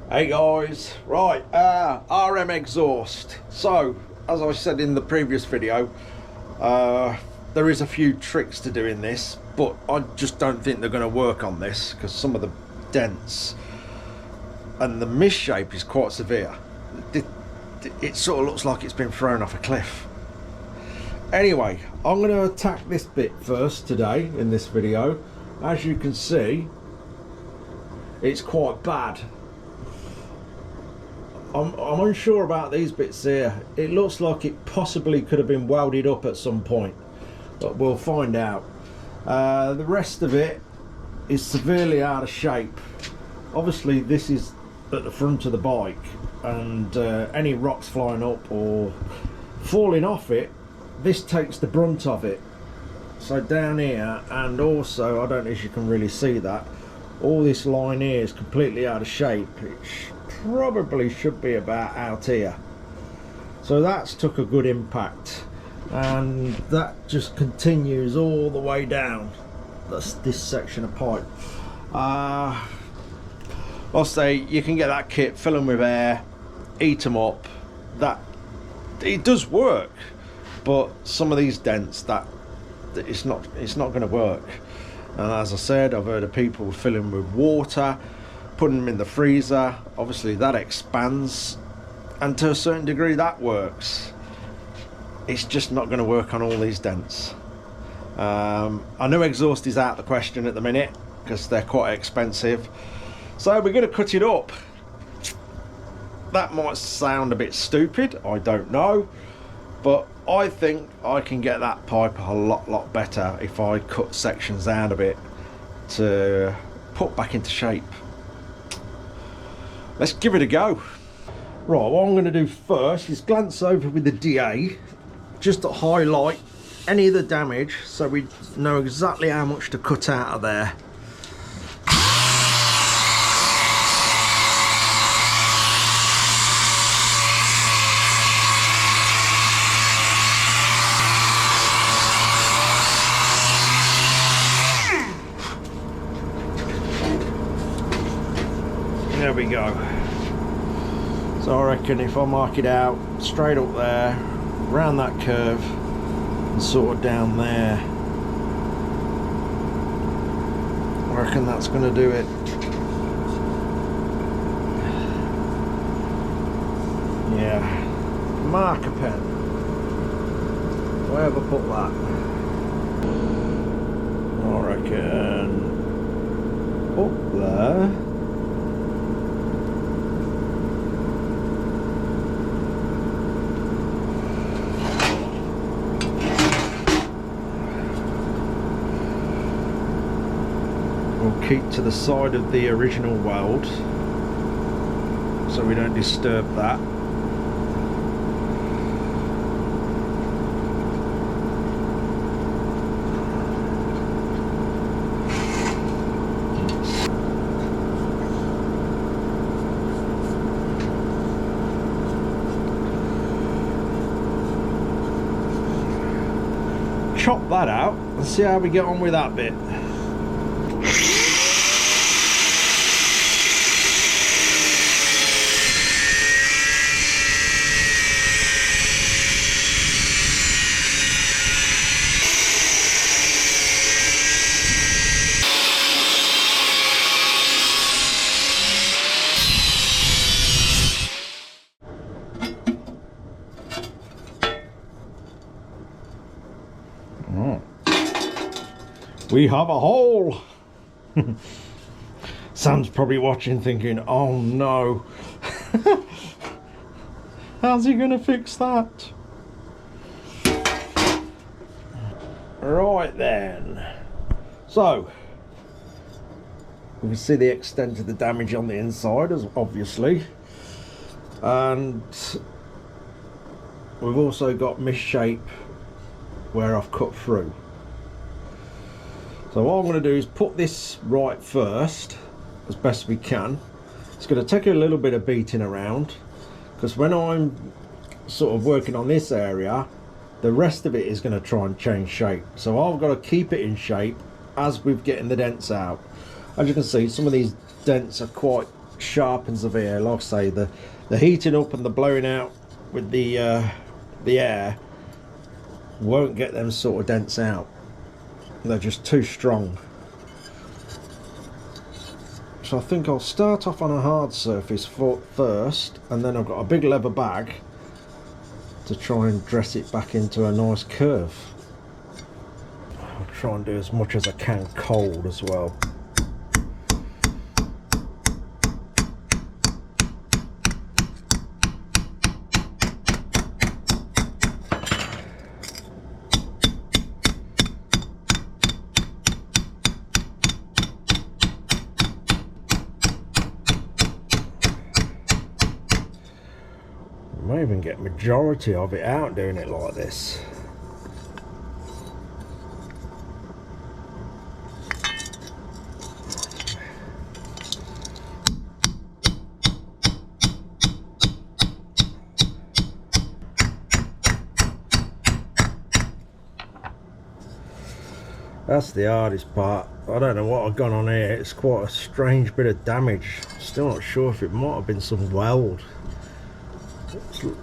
Hey guys, right, RM exhaust. So, as I said in the previous video, there is a few tricks to doing this, but I just don't think they're going to work on this because some of the dents and the misshape is quite severe. It sort of looks like it's been thrown off a cliff. Anyway, I'm going to attack this bit first today in this video. As you can see, it's quite bad. I'm unsure about these bits here. It looks like it possibly could have been welded up at some point, but we'll find out. The rest of it is severely out of shape. Obviously this is at the front of the bike, and any rocks flying up or falling off it, this takes the brunt of it. So down here, and also I don't know if you can really see that, all this line here is completely out of shape. It probably should be about out here. So that's took a good impact, and that just continues all the way down. That's this section of pipe. I'll say you can get that kit, fill them with air, eat them up. That it does work, but some of these dents, that it's not going to work. And as I said, I've heard of people filling with water, putting them in the freezer. Obviously that expands, and to a certain degree that works. It's just not going to work on all these dents. I know exhaust is out of the question at the minute because they're quite expensive, so we're going to cut it up. That might sound a bit stupid, I don't know, but I think I can get that pipe a lot better if I cut sections out of it to put back into shape. Let's give it a go. Right, what I'm going to do first is glance over with the DA just to highlight any of the damage so we know exactly how much to cut out of there. There we go. So I reckon if I mark it out straight up there, round that curve, and sort of down there, I reckon that's going to do it. Yeah, marker pen. Where have I put that? I reckon up there. We'll keep to the side of the original weld so we don't disturb that. Chop that out and see how we get on with that bit. We have a hole. Sam's probably watching thinking, oh no. How's he gonna fix that? Right then. So we can see the extent of the damage on the inside, as obviously. And we've also got misshape where I've cut through. So what I'm going to do is put this right first as best we can. It's going to take a little bit of beating around, because when I'm sort of working on this area, the rest of it is going to try and change shape. So I've got to keep it in shape as we're getting the dents out. As you can see, some of these dents are quite sharpens the veneer. Like I say, the heating up and the blowing out with the air won't get them sort of dents out. They're just too strong. So I think I'll start off on a hard surface first, and then I've got a big leather bag to try and dress it back into a nice curve. I'll try and do as much as I can cold as well. I might even get majority of it out doing it like this. That's the hardest part. I don't know what I've gone on here. It's quite a strange bit of damage. Still not sure if it might have been some weld.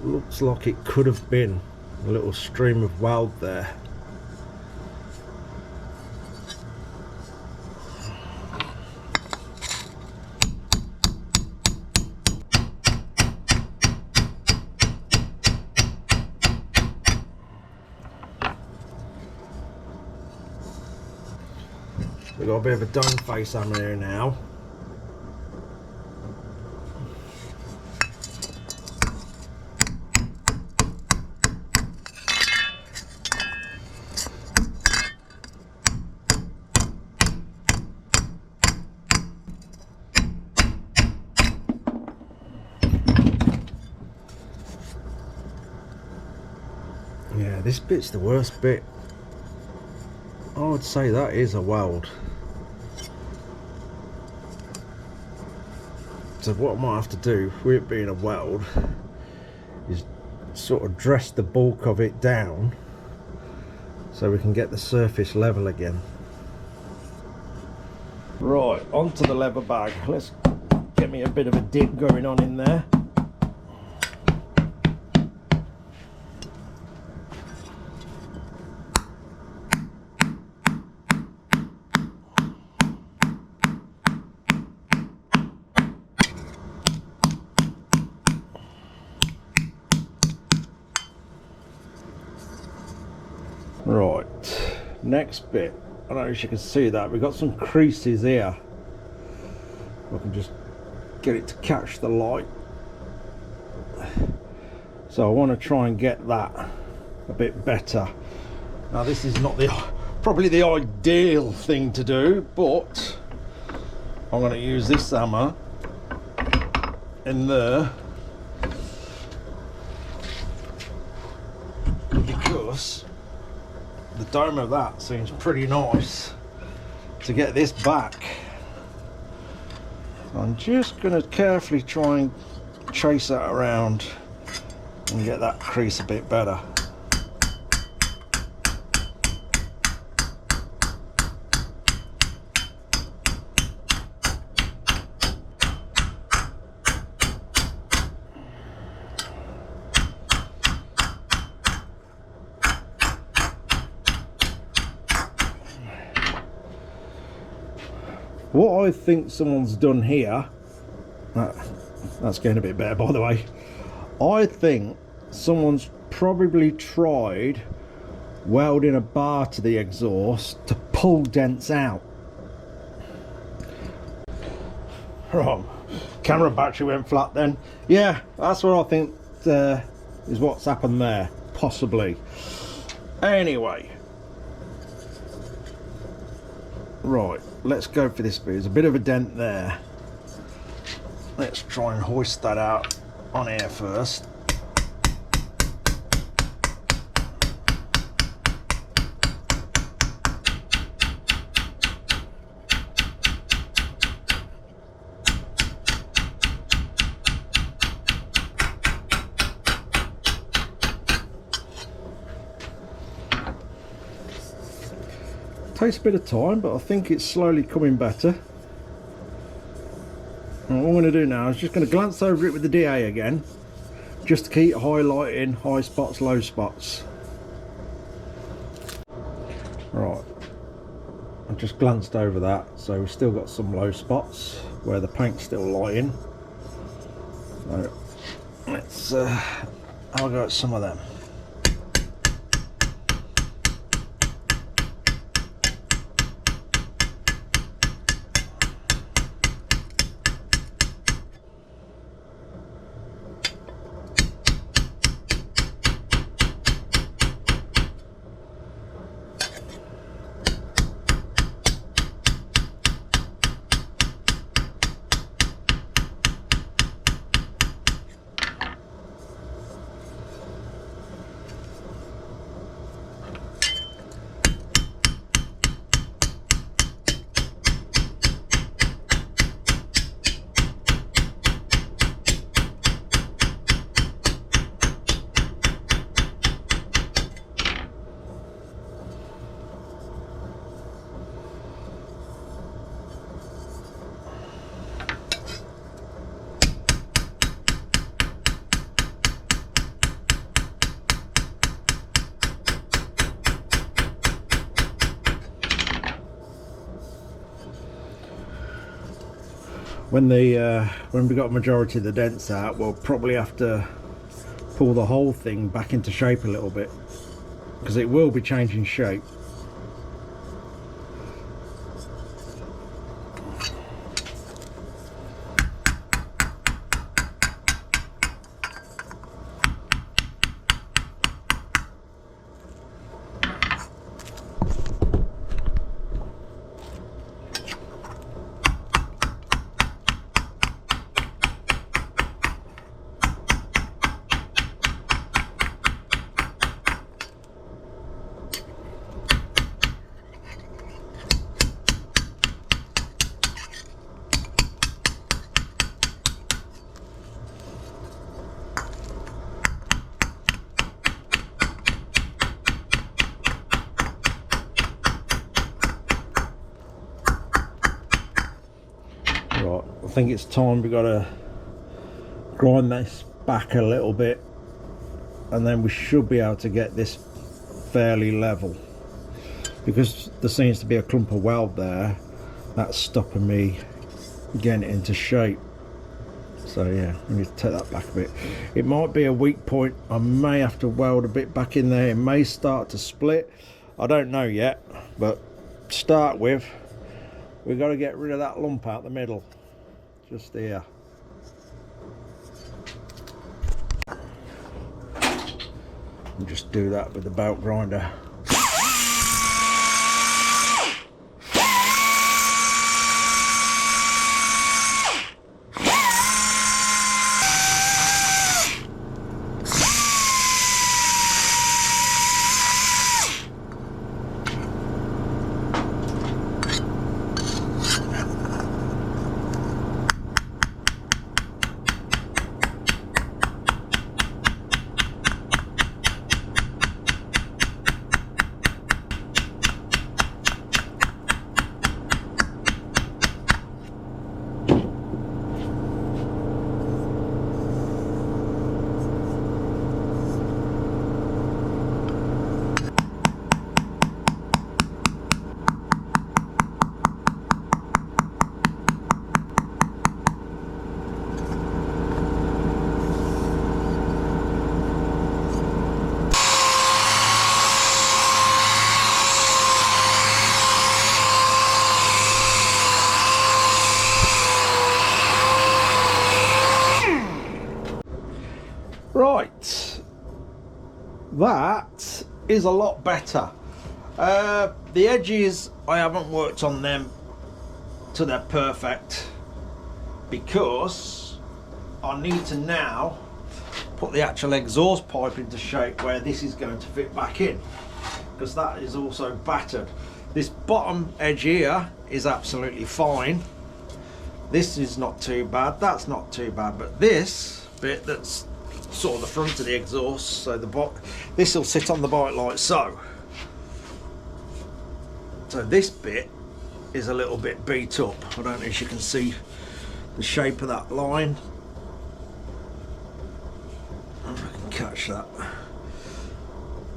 Looks like it could have been a little stream of weld there. We've got a bit of a dome face hammer here now. Yeah, this bit's the worst bit. I would say that is a weld. So what I might have to do with it being a weld is sort of dress the bulk of it down so we can get the surface level again. Right, onto the leather bag. Let's get me a bit of a dip going on in there. Right, next bit, I don't know if you can see that, we've got some creases here. I can just get it to catch the light. So I want to try and get that a bit better. Now this is not probably the ideal thing to do, but I'm going to use this hammer in there because the dome of that seems pretty nice to get this back. I'm just going to carefully try and chase that around and get that crease a bit better. What I think someone's done here, that's getting a bit better by the way, I think someone's probably tried welding a bar to the exhaust to pull dents out. Right, camera battery went flat then. Yeah, that's what I think is what's happened there, possibly. Anyway, right, let's go for this bit. There's a bit of a dent there. Let's try and hoist that out on here first. Takes a bit of time, but I think it's slowly coming better. what I'm going to do now is just going to glance over it with the DA again, just to keep highlighting high spots, low spots. Right, I've just glanced over that, so we've still got some low spots where the paint's still lighting. So let's have a go at some of them. When we got a majority of the dents out, we'll probably have to pull the whole thing back into shape a little bit, because it will be changing shape. Right, I think it's time we got to grind this back a little bit, and then we should be able to get this fairly level, because there seems to be a clump of weld there that's stopping me getting it into shape. So yeah, I need to take that back a bit. It might be a weak point. I may have to weld a bit back in there. It may start to split. I don't know yet, but to start with, we've got to get rid of that lump out the middle, just here. And just do that with the belt grinder. Right, that is a lot better. The edges, I haven't worked on them to their perfect, because I need to now put the actual exhaust pipe into shape where this is going to fit back in, because that is also battered. This bottom edge here is absolutely fine. This is not too bad, that's not too bad, but this bit that's sort of the front of the exhaust, so this will sit on the bike like so. So this bit is a little bit beat up. I don't know if you can see the shape of that line. If I can catch that.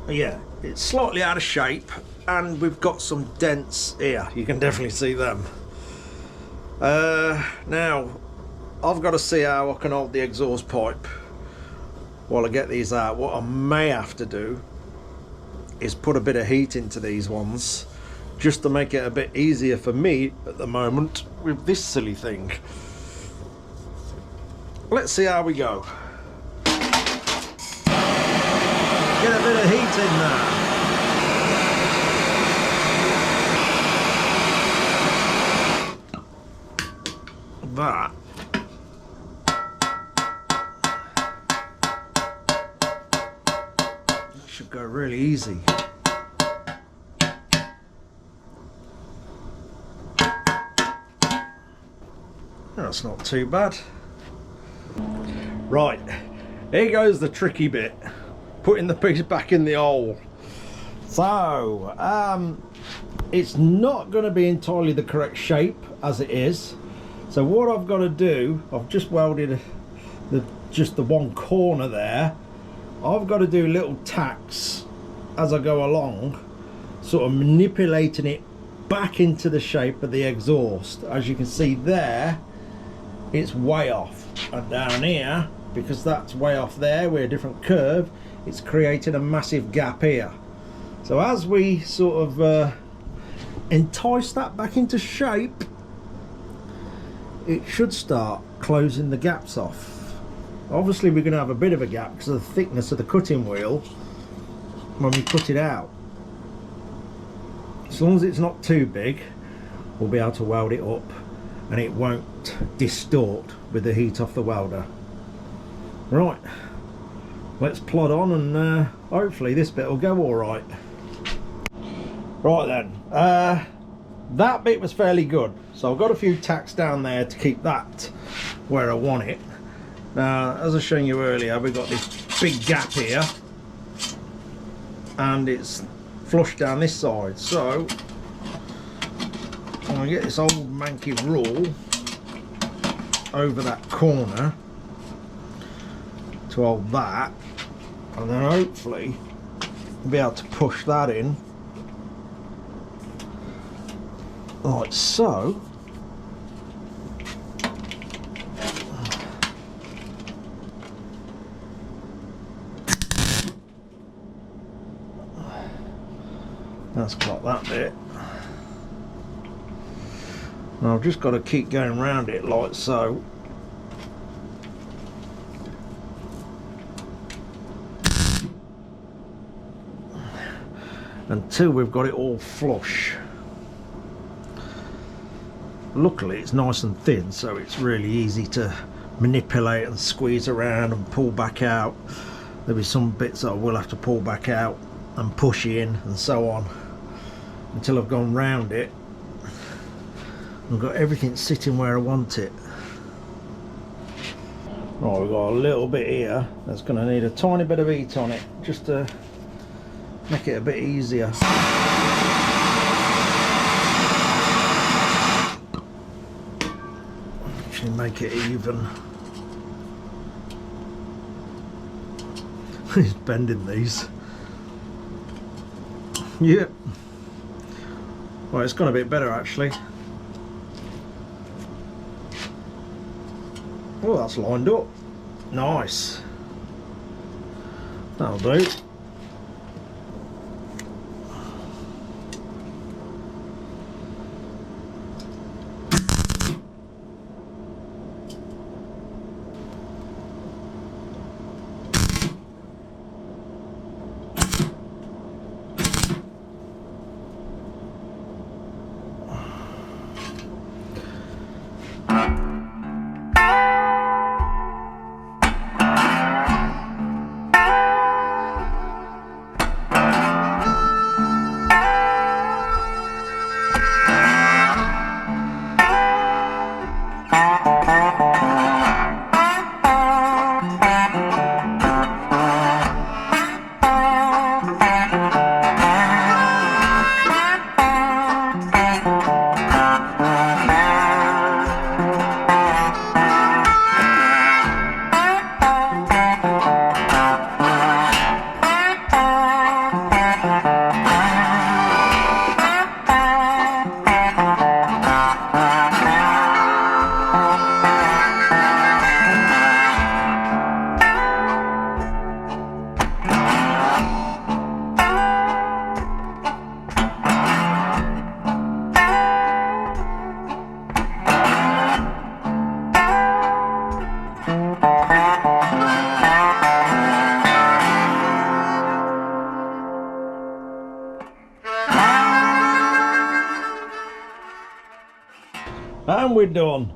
Yeah, it's slightly out of shape, and we've got some dents here. You can definitely see them. Now, I've got to see how I can hold the exhaust pipe while I get these out. What I may have to do is put a bit of heat into these ones, just to make it a bit easier for me at the moment with this silly thing. Let's see how we go. Get a bit of heat in there. That should go really easy. That's not too bad. Right, here goes the tricky bit. Putting the piece back in the hole. So, it's not going to be entirely the correct shape as it is. So what I've got to do, I've just welded just the one corner there. I've got to do little tacks as I go along, sort of manipulating it back into the shape of the exhaust. As you can see there, it's way off, and down here, because that's way off there, we're a different curve, it's creating a massive gap here. So as we sort of entice that back into shape, it should start closing the gaps off. Obviously we're going to have a bit of a gap because of the thickness of the cutting wheel when we cut it out. As long as it's not too big, we'll be able to weld it up and it won't distort with the heat off the welder. Right, let's plod on, and hopefully this bit will go all right. Right then, that bit was fairly good, so I've got a few tacks down there to keep that where I want it. Now, as I was showing you earlier, we've got this big gap here and it's flush down this side, so I'm going to get this old manky rule over that corner to hold that, and then hopefully we'll be able to push that in like so. That's got that bit. And I've just got to keep going around it like so. Until we've got it all flush. Luckily it's nice and thin, so it's really easy to manipulate and squeeze around and pull back out. There'll be some bits that I will have to pull back out and push in and so on, until I've gone round it and got everything sitting where I want it. Right, we've got a little bit here that's going to need a tiny bit of heat on it just to make it a bit easier. Actually make it even. He's bending these. Yep. Well, it's gone a bit better actually. Oh, that's lined up. Nice. That'll do. we done?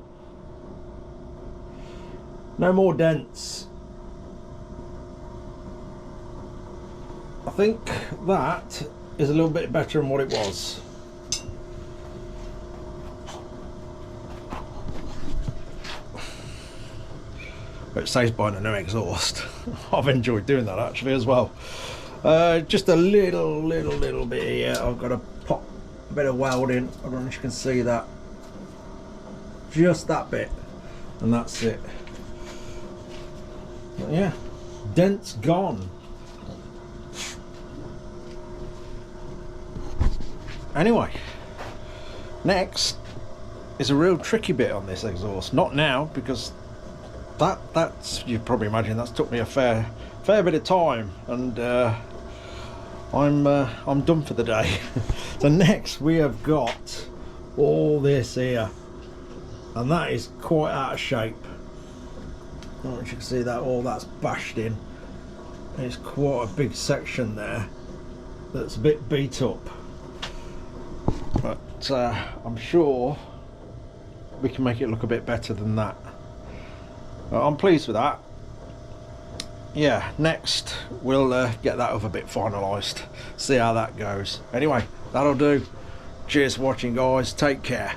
No more dents. I think that is a little bit better than what it was. But it saves buying a new exhaust. I've enjoyed doing that actually as well. Just a little bit here. I've got to pop a bit of welding. I don't know if you can see that. Just that bit, and that's it. But yeah, dent's gone. Anyway, next is a real tricky bit on this exhaust. Not now, because that's, you probably imagine, that's took me a fair bit of time, and I'm done for the day. So next we have got all this here, and that is quite out of shape. I don't know if you can see that, all that's bashed in. It's quite a big section there that's a bit beat up, but I'm sure we can make it look a bit better than that. I'm pleased with that. Yeah, next we'll get that other bit finalised, see how that goes. Anyway, that'll do. Cheers for watching, guys. Take care.